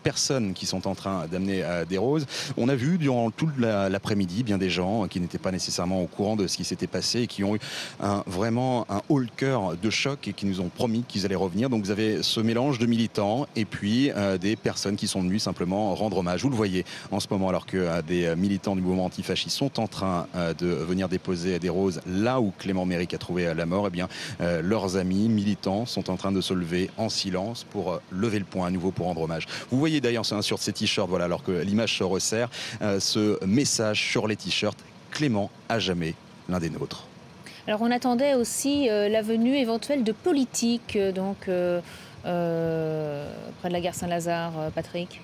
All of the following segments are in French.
personnes qui sont en train d'amener des roses. On a vu durant tout l'après-midi bien des gens qui n'étaient pas nécessairement au courant de ce qui s'était passé et qui ont eu vraiment un haut-le-cœur de choc et qui nous ont promis qu'ils allaient revenir. Donc vous avez ce mélange de militants et puis des personnes qui sont venues simplement rendre hommage. Vous le voyez en ce moment alors que des militants du mouvement antifasciste sont en train de venir déposer des roses là où Clément Méric a trouvé la mort. Eh bien, leurs amis militants sont en train de se lever en silence pour lever le poing à nouveau pour rendre hommage. Vous voyez d'ailleurs sur ces t-shirts, voilà, alors que l'image se resserre, ce message sur les t-shirts: Clément à jamais l'un des nôtres. Alors on attendait aussi la venue éventuelle de politiques près de la gare Saint-Lazare, Patrick.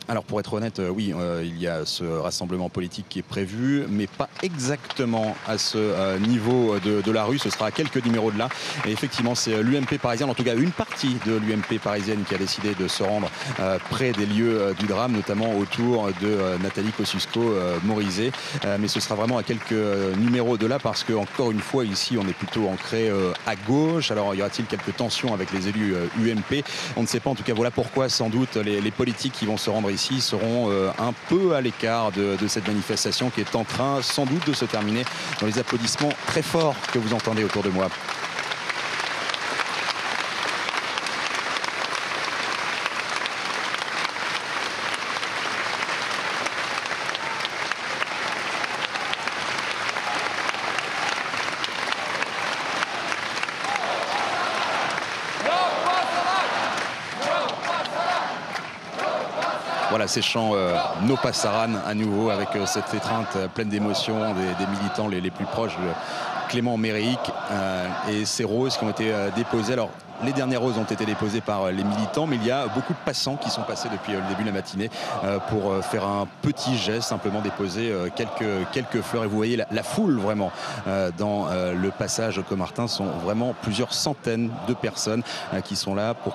Alors pour être honnête, oui, il y a ce rassemblement politique qui est prévu, mais pas exactement à ce niveau de la rue. Ce sera à quelques numéros de là. Et effectivement, c'est l'UMP parisienne, en tout cas une partie de l'UMP parisienne qui a décidé de se rendre près des lieux du drame, notamment autour de Nathalie Kosciusko-Morizet. Mais ce sera vraiment à quelques numéros de là parce que, encore une fois, ici, on est plutôt ancré à gauche. Alors, y aura-t-il quelques tensions avec les élus UMP? On ne sait pas. En tout cas, voilà pourquoi, sans doute, les politiques qui vont se rendre ici seront un peu à l'écart de cette manifestation qui est en train sans doute de se terminer dans les applaudissements très forts que vous entendez autour de moi. Voilà ces chants No Passaran à nouveau avec cette étreinte pleine d'émotion des militants les plus proches de Clément Méric et ces roses qui ont été déposées. Alors les dernières roses ont été déposées par les militants, mais il y a beaucoup de passants qui sont passés depuis le début de la matinée pour faire un petit geste, simplement déposer quelques fleurs. Et vous voyez la foule vraiment dans le passage Caumartin, sont vraiment plusieurs centaines de personnes qui sont là pour